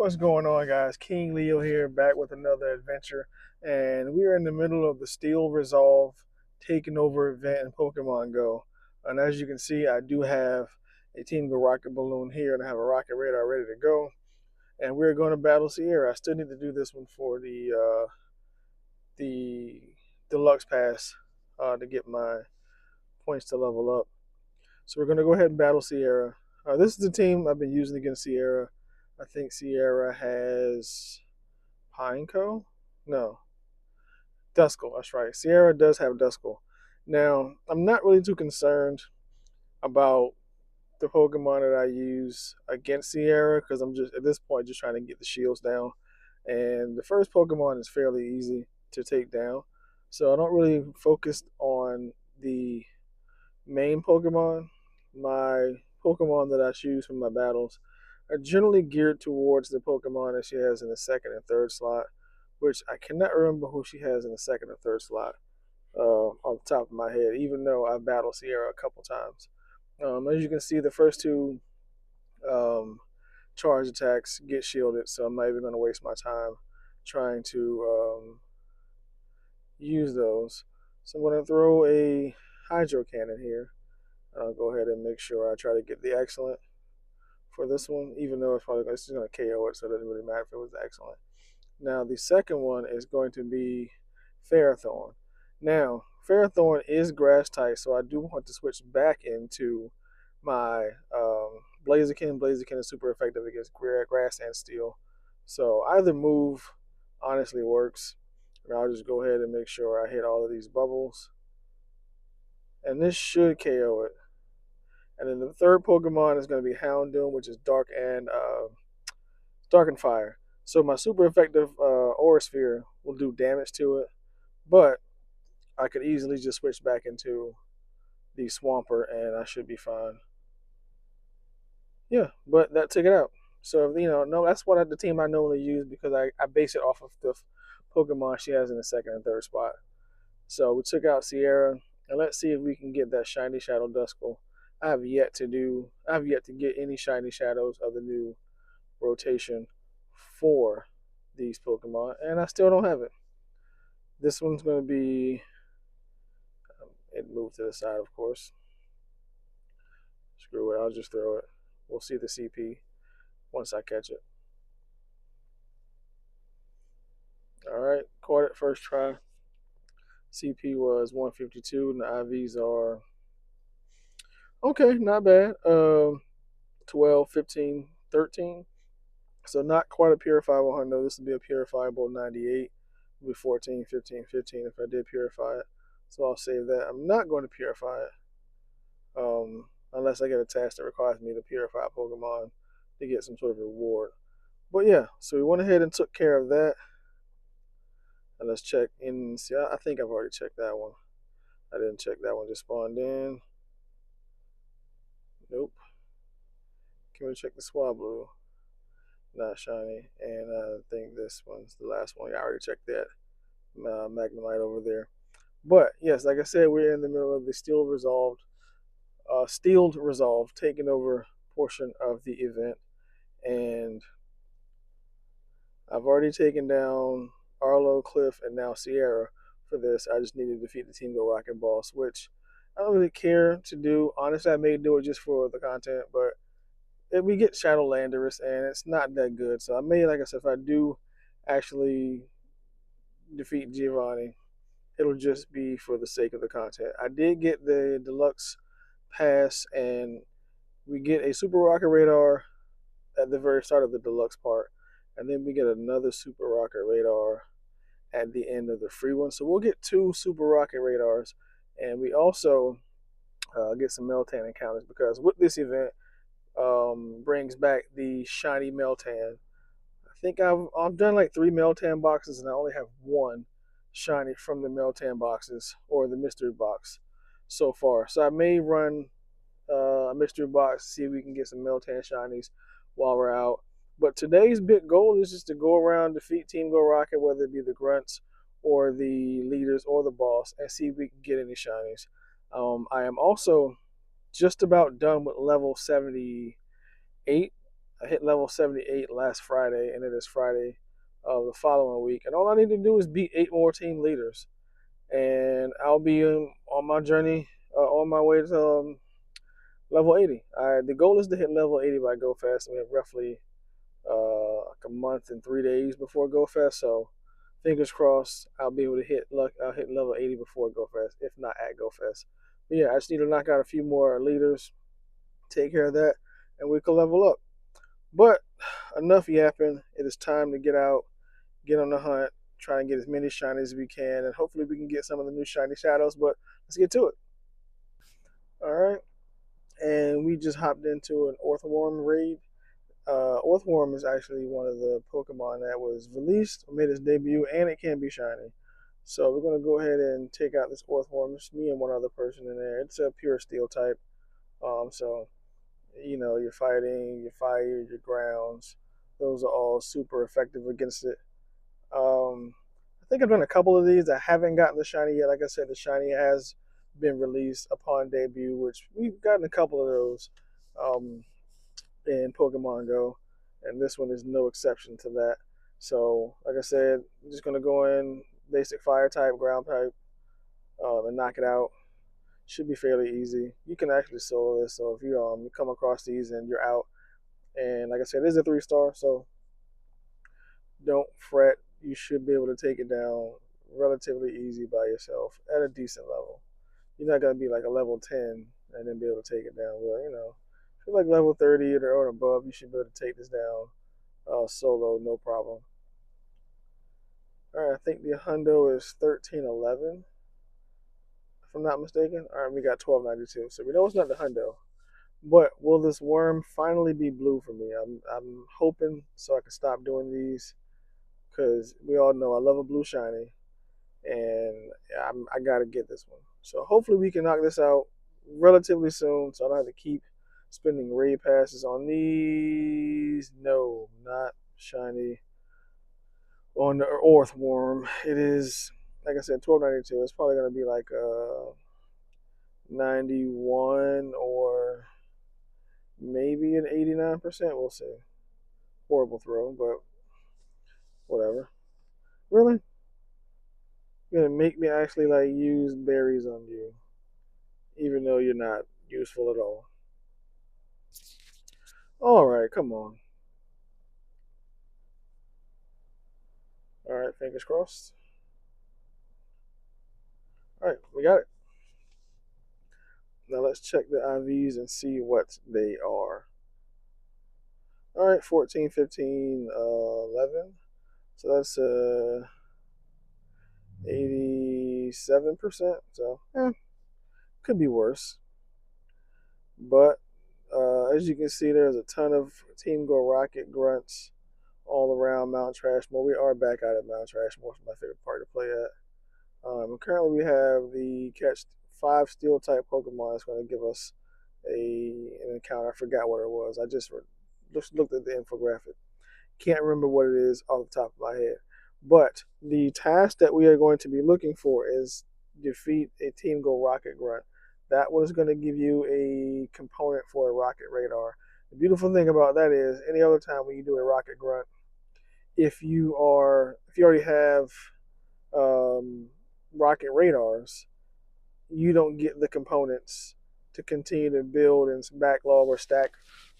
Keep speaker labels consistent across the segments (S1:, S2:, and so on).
S1: What's going on, guys? King Leo here, back with another adventure, and we are in the middle of the Steel Resolve Taking Over event in Pokemon Go. And as you can see, I do have a Team Go Rocket Balloon here, and I have a Rocket Radar ready to go. And we're going to battle Sierra. I still need to do this one for the Deluxe Pass to get my points to level up. So we're going to go ahead and battle Sierra. This is the team I've been using against Sierra. I think Sierra has Pineco? No, Duskull. That's right. Sierra does have Duskull. Now, I'm not really too concerned about the Pokemon that I use against Sierra because I'm just, at this point, just trying to get the shields down. And the first Pokemon is fairly easy to take down. So I don't really focus on the main Pokemon. My Pokemon that I choose for my battles are generally geared towards the Pokemon that she has in the second and third slot, which I cannot remember who she has in the second and third slot off the top of my head, even though I've battled Sierra a couple times. As you can see, the first two um, charge attacks get shielded, so I'm not even going to waste my time trying to use those. So I'm going to throw a Hydro Cannon here. I'll go ahead and make sure I try to get the excellent for this one, even though it's probably going to KO it, so it doesn't really matter if it was excellent. Now, the second one is going to be Ferrothorn. Now, Ferrothorn is grass type, so I do want to switch back into my Blaziken. Blaziken is super effective against grass and steel. So either move honestly works. And I'll just go ahead and make sure I hit all of these bubbles. And this should KO it. And then the third Pokemon is going to be Houndoom, which is Dark and Fire. So my super effective Aura Sphere will do damage to it, but I could easily just switch back into the Swampert and I should be fine. Yeah, but that took it out. So no, that's what the team I normally use because I base it off of the Pokemon she has in the second and third spot. So we took out Sierra, and let's see if we can get that shiny Shadow Duskull. I have yet to get any shiny shadows of the new rotation for these Pokemon, and I still don't have it. This one's going to be, it moved to the side, of course. Screw it, I'll just throw it. We'll see the CP once I catch it. Alright, caught it first try. CP was 152, and the IVs are okay, not bad. 12, 15, 13. So not quite a purifiable 100. This would be a purifiable 98. It'll be 14, 15, 15 if I did purify it. So I'll save that. I'm not going to purify it unless I get a task that requires me to purify a Pokemon to get some sort of reward. But yeah, so we went ahead and took care of that. And let's check in. See, I think I've already checked that one. I didn't check that one. Just spawned in. Nope. Can we check the Swablu? Not shiny. And I think this one's the last one. I already checked that. Magnemite over there. But yes, like I said, we're in the middle of the Steeled Resolve taking over portion of the event. And I've already taken down Arlo, Cliff, and now Sierra for this. I just need to defeat the Team Go Rocket Boss, which I don't really care to do. Honestly, I may do it just for the content, but we get Shadow Landorus, and it's not that good. So I may, like I said, if I do actually defeat Giovanni, it'll just be for the sake of the content. I did get the Deluxe Pass, and we get a Super Rocket Radar at the very start of the Deluxe part, and then we get another Super Rocket Radar at the end of the free one. So we'll get 2 Super Rocket Radars, and we also get some Meltan encounters because with this event brings back the shiny Meltan. I think I've done like 3 Meltan boxes, and I only have 1 shiny from the Meltan boxes or the mystery box so far. So I may run a mystery box, see if we can get some Meltan shinies while we're out. But today's big goal is just to go around, defeat Team Go Rocket, whether it be the grunts or the leaders or the boss, and see if we can get any shinies. I am also just about done with level 78 I hit level 78 last Friday, and it is Friday of the following week. And all I need to do is beat 8 more team leaders, and I'll be on my journey, on my way to level 80. The goal is to hit level 80 by Go Fast. We have roughly like a month and 3 days before Go Fast, so fingers crossed I'll be able to I'll hit level 80 before Go Fast, if not at Go Fast. But yeah, I just need to knock out a few more leaders, take care of that, and we can level up. But enough yapping. It is time to get out, get on the hunt, try and get as many shinies as we can, and hopefully we can get some of the new shiny shadows. But let's get to it. All right, and we just hopped into an Orthworm raid. Orthworm is actually one of the Pokemon that was released, made its debut, and it can be shiny. So we're gonna go ahead and take out this Orthworm. It's me and one other person in there. It's a pure Steel type. So your fighting, your fire, your grounds, those are all super effective against it. I think I've done a couple of these. I haven't gotten the shiny yet. Like I said, the shiny has been released upon debut, which we've gotten a couple of those um, in Pokemon Go, and this one is no exception to that. So, like I said, I'm just gonna go in basic fire type, ground type, and knock it out. Should be fairly easy. You can actually solo this, so if you come across these and you're out, and like I said, it is a 3-star, so don't fret. You should be able to take it down relatively easy by yourself at a decent level. You're not gonna be like a level 10 and then be able to take it down. Well, if you're like level 30 or above, you should be able to take this down solo, no problem. All right, I think the hundo is 1311, if I'm not mistaken. All right, we got 1292, so we know it's not the hundo. But will this worm finally be blue for me? I'm hoping so I can stop doing these, because we all know I love a blue shiny, and I gotta get this one. So hopefully we can knock this out relatively soon, so I don't have to keep spending raid passes on these. No, not shiny on the Orthworm. It is, like I said, 1292. It's probably gonna be like 91 or maybe an 89%. We'll see. Horrible throw, but whatever. Really? You're gonna make me actually like use berries on you, even though you're not useful at all. All right, come on. All right, fingers crossed. All right, we got it. Now let's check the IVs and see what they are. All right, 14, 15, 11. So that's 87%. So, could be worse. But as you can see, there's a ton of Team Go Rocket grunts all around Mount Trashmore. We are back out at Mount Trashmore. It's my favorite part to play at. Currently, we have the catch 5 Steel type Pokemon. That's going to give us an encounter. I forgot what it was. I just looked at the infographic. Can't remember what it is off the top of my head. But the task that we are going to be looking for is defeat a Team Go Rocket Grunt. That one is going to give you a component for a Rocket Radar. The beautiful thing about that is any other time when you do a Rocket Grunt, if you already have Rocket Radars, you don't get the components to continue to build and backlog or stack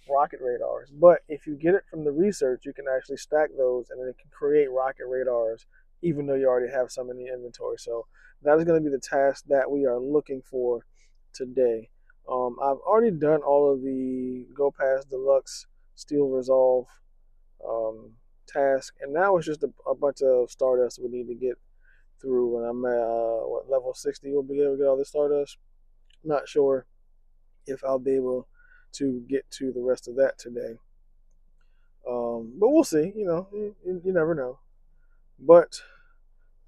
S1: Rocket Radars. But if you get it from the research, you can actually stack those and then it can create Rocket Radars even though you already have some in the inventory. So that is going to be the task that we are looking for today. I've already done all of the Go Past Deluxe Steel Resolve task, and now it's just a bunch of Stardust we need to get through. When I'm at level 60, we'll be able to get all the Stardust. Not sure if I'll be able to get to the rest of that today. But we'll see. You never know. But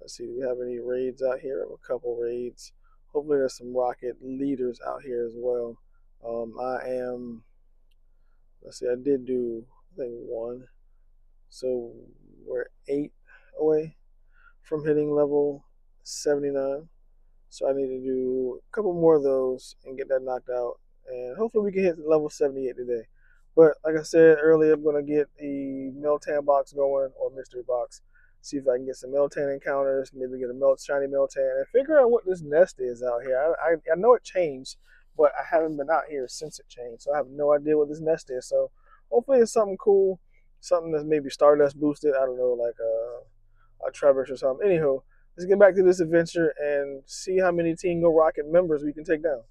S1: let's see, do we have any raids out here? I have a couple raids. Hopefully there's some rocket leaders out here as well. Let's see, I did do, I think, 1. So we're 8 away from hitting level 79. So I need to do a couple more of those and get that knocked out. And hopefully we can hit level 78 today. But like I said earlier, I'm gonna get the Meltan box going or mystery box. See if I can get some Meltan encounters, maybe get a shiny Meltan, and figure out what this nest is out here. I know it changed, but I haven't been out here since it changed, so I have no idea what this nest is. So hopefully it's something cool, something that's maybe Stardust boosted. I don't know, like a Trevor or something. Anywho, let's get back to this adventure and see how many Team Go Rocket members we can take down.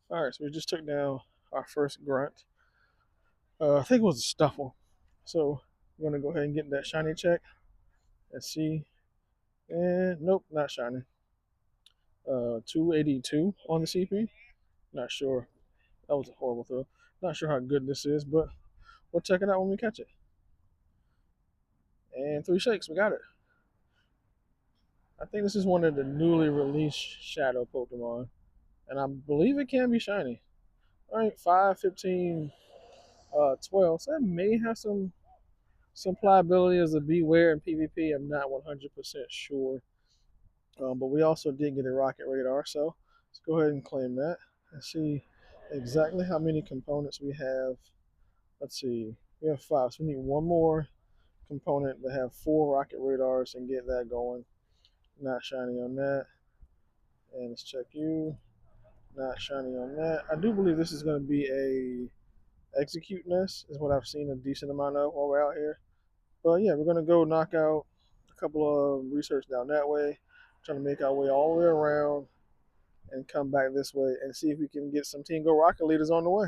S1: All right, so we just took down our first grunt. I think it was a Stuffle. So we're gonna go ahead and get that shiny check. Let's see. And nope, not shiny. 282 on the CP. Not sure. That was a horrible throw. Not sure how good this is, but we'll check it out when we catch it. And 3 shakes, we got it. I think this is one of the newly released Shadow Pokemon, and I believe it can be shiny. All right, 5, 15, 12. So that may have some pliability as a Beware in PvP. I'm not 100% sure. But we also did get a rocket radar, so let's go ahead and claim that and see exactly how many components we have. Let's see, we have 5, so we need one more component to have 4 rocket radars and get that going. Not shiny on that. And let's check you. Not shiny on that. I do believe this is going to be a execute nest, is what I've seen a decent amount of while we're out here. But yeah, we're going to go knock out a couple of research down that way, trying to make our way all the way around and come back this way and see if we can get some Team Go Rocket leaders on the way.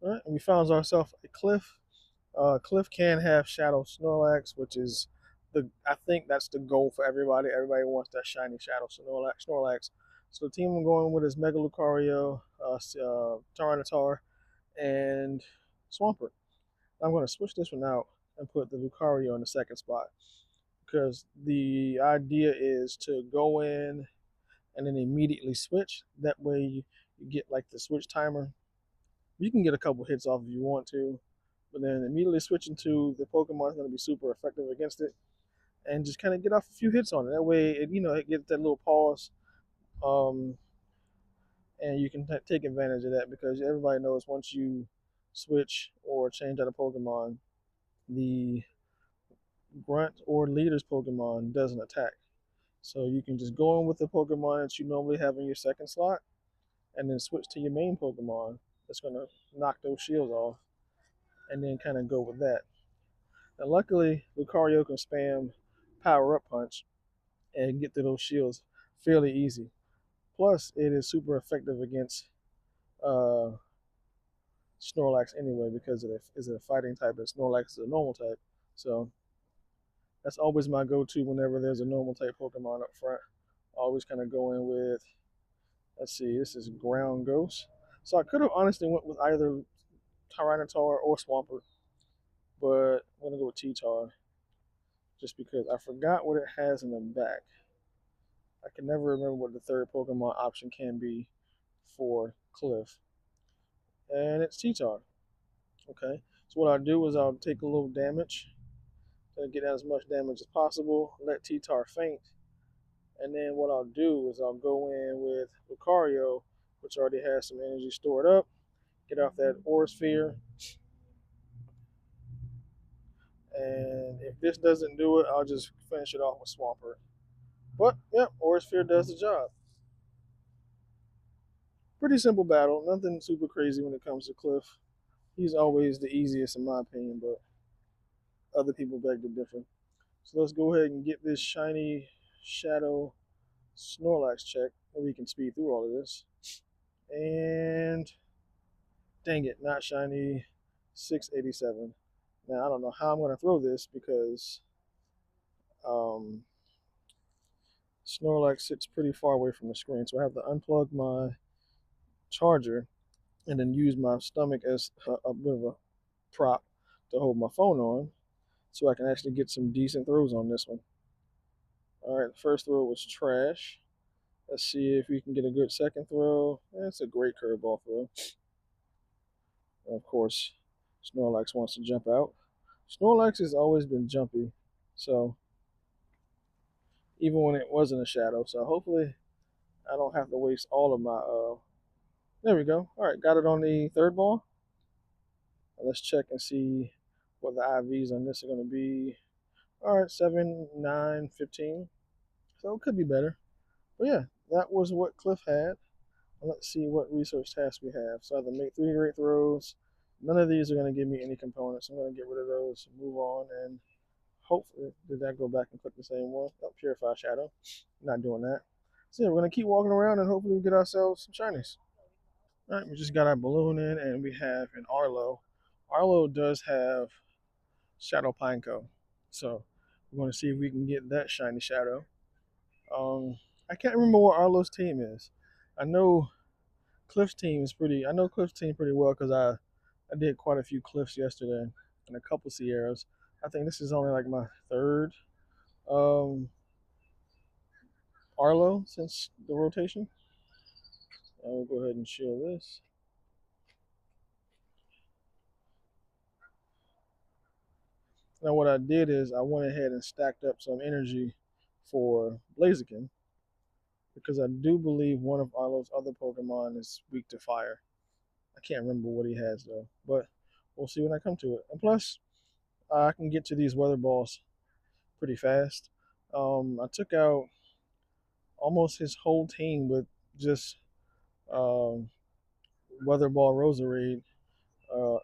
S1: All right, and we found ourselves a Cliff. Cliff can have Shadow Snorlax, which is I think that's the goal for everybody. Everybody wants that shiny Shadow Snorlax. So the team I'm going with is Mega Lucario, Tyranitar, and Swampert. I'm going to switch this one out and put the Lucario in the second spot because the idea is to go in and then immediately switch. That way you get like the switch timer. You can get a couple hits off if you want to, but then immediately switching to the Pokemon is going to be super effective against it, and just kind of get off a few hits on it. That way, it gets that little pause, um, and you can take advantage of that because everybody knows once you switch or change out a Pokemon, the Grunt or Leader's Pokemon doesn't attack. So you can just go in with the Pokemon that you normally have in your second slot, and then switch to your main Pokemon that's going to knock those shields off, and then kind of go with that. Now, luckily, Lucario can spam Power Up Punch and get to those shields fairly easy. Plus, it is super effective against uh, Snorlax anyway because it is a fighting type and Snorlax is a normal type. So that's always my go-to whenever there's a normal type Pokemon up front. I always kind of go in with, let's see, this is Ground Ghost. So I could have honestly went with either Tyranitar or Swampert, but I'm gonna go with T-Tar just because I forgot what it has in the back. I can never remember what the third Pokemon option can be for Cliff, and it's T-Tar. Okay, so what I'll do is I'll take a little damage to get as much damage as possible. Let T-Tar faint, and then what I'll do is I'll go in with Lucario, which already has some energy stored up. Get off that Aura Sphere. And if this doesn't do it, I'll just finish it off with Swampert. But, yep, Aura Sphere does the job. Pretty simple battle. Nothing super crazy when it comes to Cliff. He's always the easiest in my opinion, but other people beg to differ. So let's go ahead and get this shiny Shadow Snorlax check, where we can speed through all of this. And dang it, not shiny. 687. Now I don't know how I'm going to throw this because um, Snorlax sits pretty far away from the screen, so I have to unplug my charger and then use my stomach as a bit of a prop to hold my phone on, so I can actually get some decent throws on this one. All right, the first throw was trash. Let's see if we can get a good second throw. That's a great curveball throw. And of course, Snorlax wants to jump out. Snorlax has always been jumpy, so even when it wasn't a shadow. So hopefully I don't have to waste all of my. There we go. All right, got it on the third ball. Let's check and see what the IVs on this are going to be. All right, 7, 9, 15. So it could be better. But yeah, that was what Cliff had. Let's see what research tasks we have. So I have to make 3 great throws. None of these are going to give me any components. I'm going to get rid of those, move on, and hopefully, did that go back and click the same one? Oh, Purify Shadow. Not doing that. So yeah, we're going to keep walking around and hopefully we get ourselves some shinies. All right, we just got our balloon in and we have an Arlo. Arlo does have Shadow Pineco. So we're going to see if we can get that shiny Shadow. I can't remember what Arlo's team is. I know Cliff's team is pretty. I know Cliff's team pretty well because I did quite a few Cliffs yesterday and a couple Sierras. I think this is only like my third um, Arlo since the rotation. I'll go ahead and shield this. Now what I did is I went ahead and stacked up some energy for Blaziken because I do believe one of Arlo's other Pokemon is weak to fire. I can't remember what he has though, but we'll see when I come to it. And plus, I can get to these weather balls pretty fast. I took out almost his whole team with just um, weather ball Roserade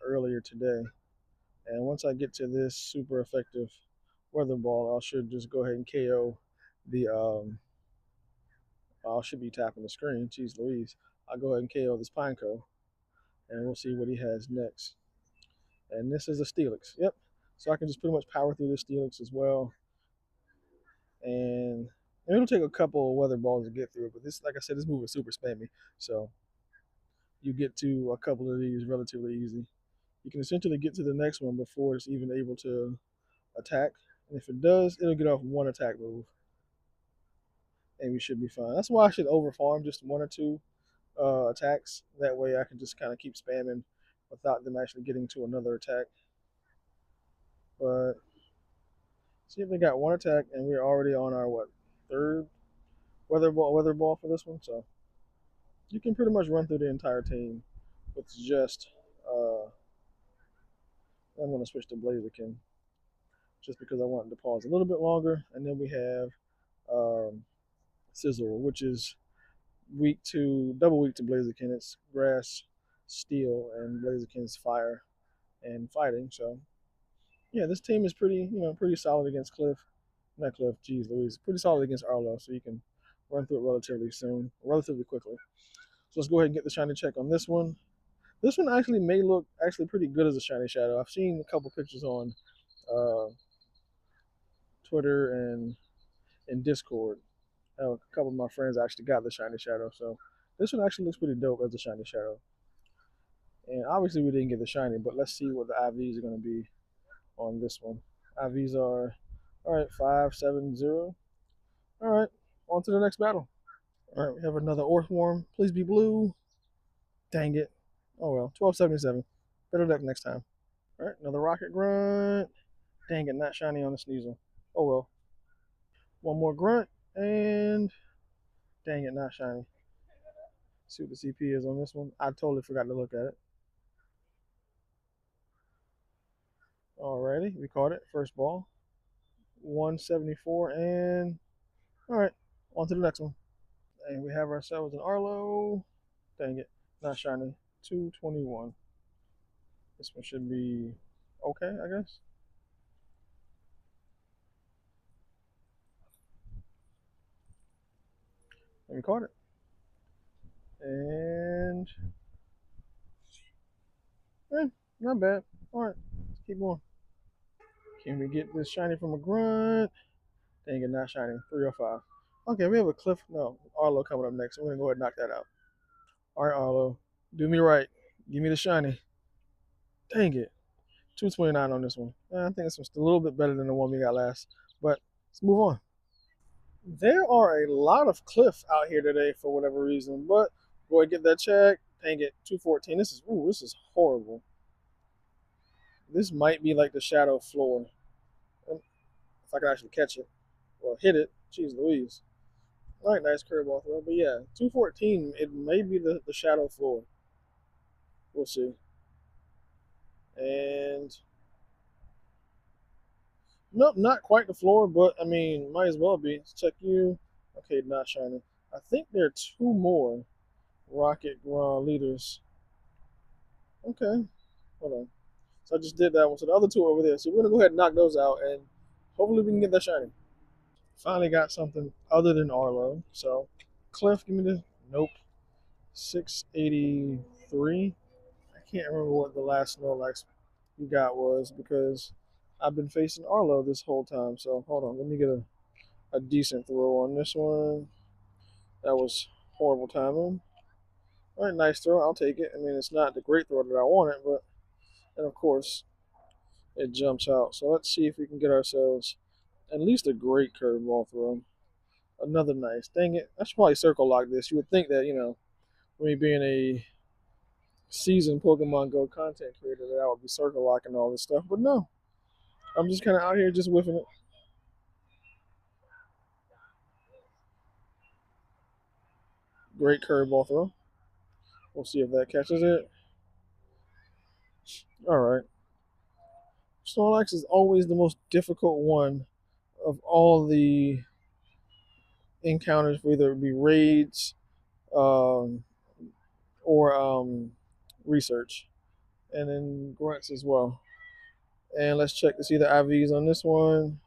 S1: earlier today. And once I get to this super effective weather ball, I should just go ahead and KO the. I should be tapping the screen. Jeez Louise. I'll go ahead and KO this Pineco, and we'll see what he has next. And this is a Steelix. Yep. So I can just pretty much power through this Steelix as well. And it'll take a couple of weather balls to get through it, but this, like I said, this move is super spammy. So you get to a couple of these relatively easy. You can essentially get to the next one before it's even able to attack. And if it does, it'll get off one attack move, and we should be fine. That's why I should overfarm just 1 or 2 attacks. That way I can just kind of keep spamming without them actually getting to another attack. But see if they got 1 attack, and we're already on our what, third weather ball for this one. So you can pretty much run through the entire team with just. I'm going to switch to Blaziken just because I wanted to pause a little bit longer, and then we have Sizzle, which is double weak to Blaziken. It's grass, steel, and Blaziken's fire and fighting. So yeah, this team is pretty solid against Cliff. Not Cliff, geez Louise. Pretty solid against Arlo, so you can run through it relatively quickly. So let's go ahead and get the shiny check on this one. This one actually may look actually pretty good as a shiny shadow. I've seen a couple pictures on uh, Twitter and in Discord. A couple of my friends actually got the shiny shadow, so this one actually looks pretty dope as a shiny shadow. And obviously we didn't get the shiny, but let's see what the IVs are going to be on this one. IVs are all right, 570. All right, on to the next battle. All right, we have another Orthworm. Please be blue. Dang it. Oh well, 1277. Better luck next time. All right, another Rocket Grunt. Dang it, not shiny on the Sneasel. Oh well. One more Grunt, and dang it, not shiny. See what the CP is on this one. I totally forgot to look at it. Alrighty, we caught it. First ball. 174, and all right, on to the next one. And we have ourselves an Arlo. Dang it, not shiny. 221. This one should be okay, I guess. And we caught it. And not bad. All right, let's keep going. Can we get this shiny from a Grunt? Dang it, not shiny. 305. Okay, we have a Cliff. No, Arlo coming up next. We're gonna go ahead and knock that out. All right, Arlo, do me right. Give me the shiny. Dang it. 229 on this one. I think it's just a little bit better than the one we got last. But let's move on. There are a lot of Cliff out here today for whatever reason. But go ahead and get that check. Dang it, 214. This is horrible. This might be like the shadow floor. If I can actually catch it or hit it. Jeez Louise. All right, nice curveball throw. But yeah, 214, it may be the shadow floor. We'll see. And nope, not quite the floor, but I mean, might as well be. Let's check you. Okay, not shiny. I think there are two more rocket leaders. Okay, hold on. So I just did that one. So the other two are over there. So we're gonna go ahead and knock those out, and hopefully we can get that shiny. Finally got something other than Arlo. So Cliff, give me the nope. 683. I can't remember what the last Snorlax you got was because I've been facing Arlo this whole time. So hold on, let me get a decent throw on this one. That was horrible timing. All right, nice throw. I'll take it. I mean, it's not the great throw that I wanted, but and of course it jumps out. So let's see if we can get ourselves at least a great curveball throw. Another nice. Dang it! I should probably circle lock this. You would think that me being a seasoned Pokemon Go content creator, that I would be circle locking all this stuff, but no. I'm just kind of out here just whiffing it. Great curveball throw. We'll see if that catches it. All right. Snorlax is always the most difficult one of all the encounters, whether it be raids um, or research, and then grunts as well. And let's check to see the IVs on this one.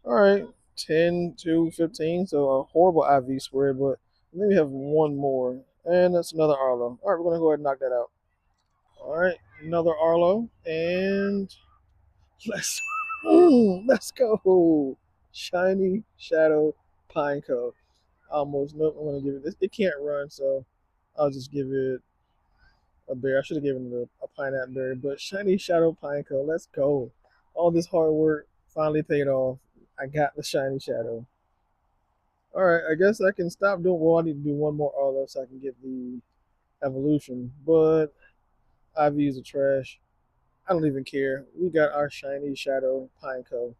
S1: All right, 10 to 15, so a horrible IV spread, but then we have one more, and that's another Arlo. All right, we're going to go ahead and knock that out. All right, another Arlo, and let's, let's go. Shiny Shadow Pineco. Almost, nope, I'm going to give it this. It can't run, so I'll just give it a berry. I should have given it a pineapple berry, but Shiny Shadow Pineco, let's go. All this hard work finally paid off. I got the Shiny Shadow. All right, I guess I can stop doing. Well, I need to do one more Arlo so I can get the evolution. But IVs are trash. I don't even care. We got our Shiny Shadow Pineco.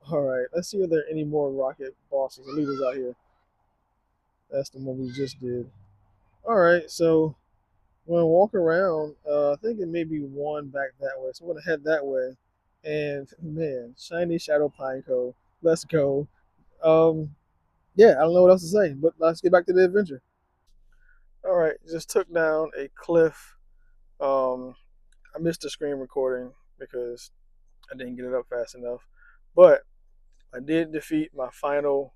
S1: All right, let's see if there are any more rocket bosses or leaders out here. That's the one we just did. All right, so we're gonna walk around. I think it may be one back that way, so we're gonna head that way. And man, Shiny Shadow Pineco. Let's go. Um, yeah, I don't know what else to say, but let's get back to the adventure. All right, just took down a cliff. Um, I missed the screen recording because I didn't get it up fast enough, but I did defeat my final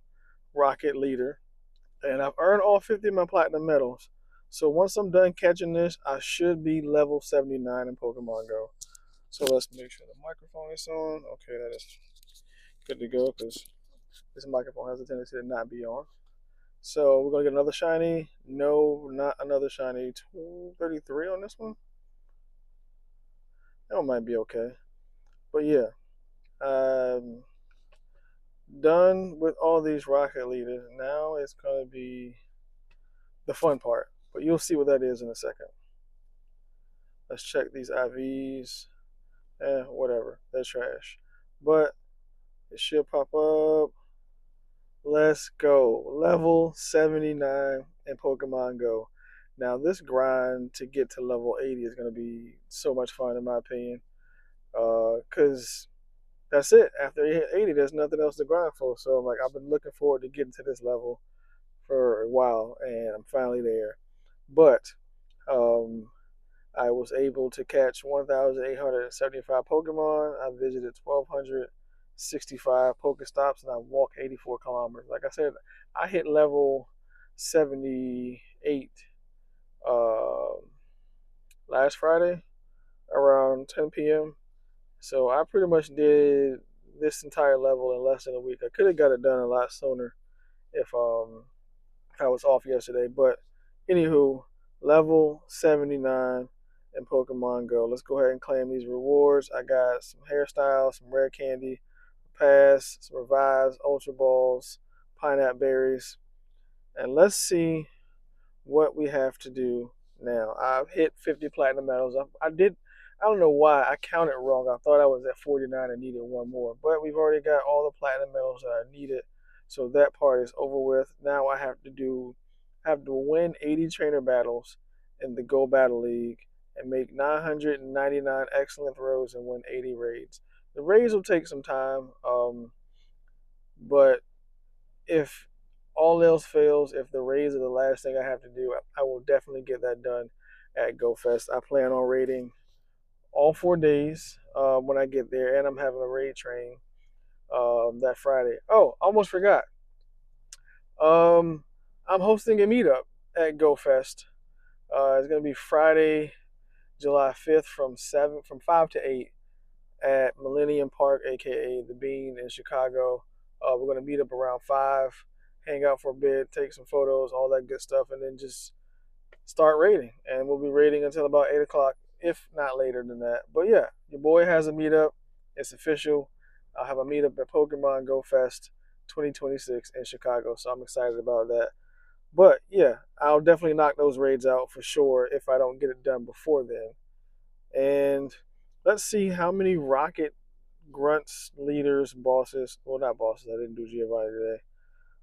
S1: rocket leader, and I've earned all 50 of my platinum medals. So once I'm done catching this, I should be level 79 in Pokemon Go. So let's make sure the microphone is on. Okay, that is good to go because this microphone has a tendency to not be on. So we're gonna get another shiny. No, not another shiny. 233 on this one. That one might be okay. But yeah, um, done with all these rocket leaders. Now it's gonna be the fun part. But you'll see what that is in a second. Let's check these IVs. Whatever. They're trash. But it should pop up. Let's go. Level 79 in Pokemon Go. Now, this grind to get to level 80 is going to be so much fun, in my opinion. Because that's it. After you hit 80, there's nothing else to grind for. So, like, I've been looking forward to getting to this level for a while, and I'm finally there. But um, I was able to catch 1,875 Pokemon. I visited 1,265 Pokestops, and I walked 84 kilometers. Like I said, I hit level 78 uh, last Friday around 10 p.m. So I pretty much did this entire level in less than a week. I could have got it done a lot sooner if I was off yesterday. But anywho, level 79 in Pokemon Go. Let's go ahead and claim these rewards. I got some hairstyles, some rare candy, pass, some revives, ultra balls, pineapple berries, and let's see what we have to do now. I've hit 50 platinum medals. I did. I don't know why I counted wrong. I thought I was at 49 and needed one more, but we've already got all the platinum medals that I needed, so that part is over with. Now I have to win 80 trainer battles in the Go Battle League, and make 999 excellent throws and win 80 raids. The raids will take some time, but if all else fails, if the raids are the last thing I have to do, I will definitely get that done at GoFest. I plan on raiding all 4 days when I get there, and I'm having a raid train that Friday. Oh, almost forgot. I'm hosting a meetup at GoFest. It's gonna be Friday, July 5th from 5 to 8 at Millennium Park, aka the Bean in Chicago. We're gonna meet up around 5, hang out for a bit, take some photos, all that good stuff, and then just start raiding. And we'll be raiding until about 8 o'clock, if not later than that. But yeah, your boy has a meetup. It's official. I'll have a meetup at Pokemon Go Fest 2026 in Chicago, so I'm excited about that. But yeah, I'll definitely knock those raids out for sure if I don't get it done before then. And let's see how many Rocket grunts, leaders, bosses. Well, not bosses. I didn't do Giovanni today.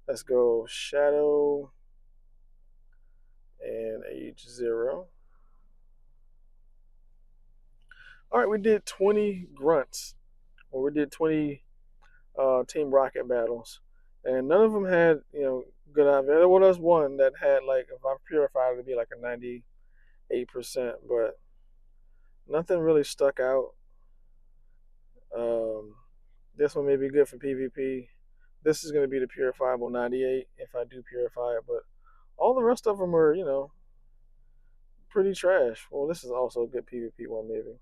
S1: Let's go Shadow and age 0. All right, we did 20 grunts, or we did 20 Team Rocket battles, and none of them had good idea. There was one that had, like, if I purified it, it'd be like a 98%, but nothing really stuck out. This one may be good for PvP. This is going to be the purifiable 98 if I do purify it, but all the rest of them are, pretty trash. Well, this is also a good PvP one, maybe.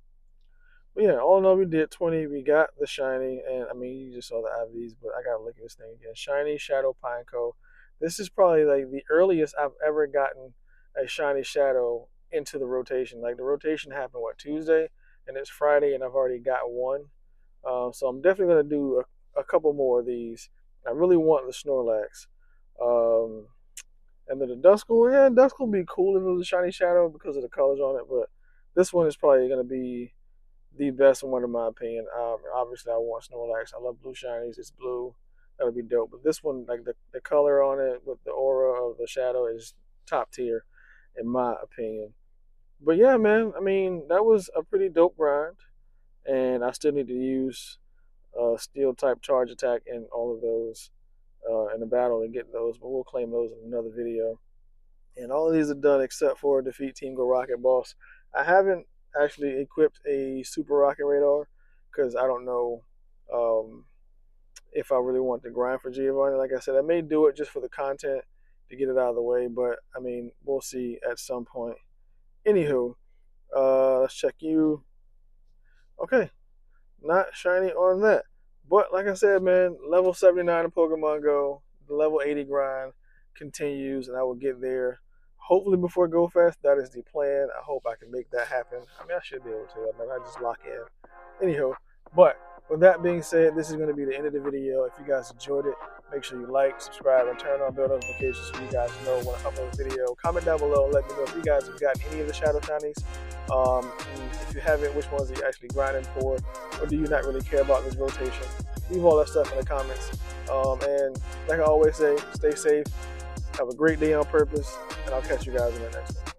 S1: But yeah, all in all, we did 20. We got the shiny, and I mean, you just saw the IVs, but I gotta look at this thing again. Shiny Shadow Pineco. This is probably like the earliest I've ever gotten a shiny Shadow into the rotation. Like, the rotation happened Tuesday, and it's Friday, and I've already got one. So I'm definitely gonna do a couple more of these. I really want the Snorlax. And then the Duskull, yeah, Duskull would be cool if it was a shiny Shadow because of the colors on it, but this one is probably gonna be the best one in my opinion. Obviously, I want Snorlax. I love blue shinies. It's blue. That'll be dope. But this one, like the color on it with the aura of the Shadow, is top tier in my opinion. But yeah, man, I mean, that was a pretty dope grind. And I still need to use Steel type charge attack in all of those in the battle to get those. But we'll claim those in another video. And all of these are done except for defeat Team Go Rocket boss. I haven't actually equipped a Super Rocket Radar because I don't know if I really want to grind for Giovanni. Like I said, I may do it just for the content to get it out of the way, but I mean, we'll see at some point. Anywho, let's check you. Okay, not shiny on that. But like I said, man, level 79 in Pokemon Go, the level 80 grind continues, and I will get there hopefully before GoFest. That is the plan. I hope I can make that happen. I mean, I should be able to. I just lock in. Anyhow, but with that being said, this is going to be the end of the video. If you guys enjoyed it, make sure you like, subscribe, and turn on bell notifications so you guys know when I upload a video. Comment down below and let me know if you guys have gotten any of the Shadow Shinies. If you haven't, which ones are you actually grinding for? Or do you not really care about this rotation? Leave all that stuff in the comments. And like I always say, stay safe. Have a great day on purpose. And I'll catch you guys in the next one.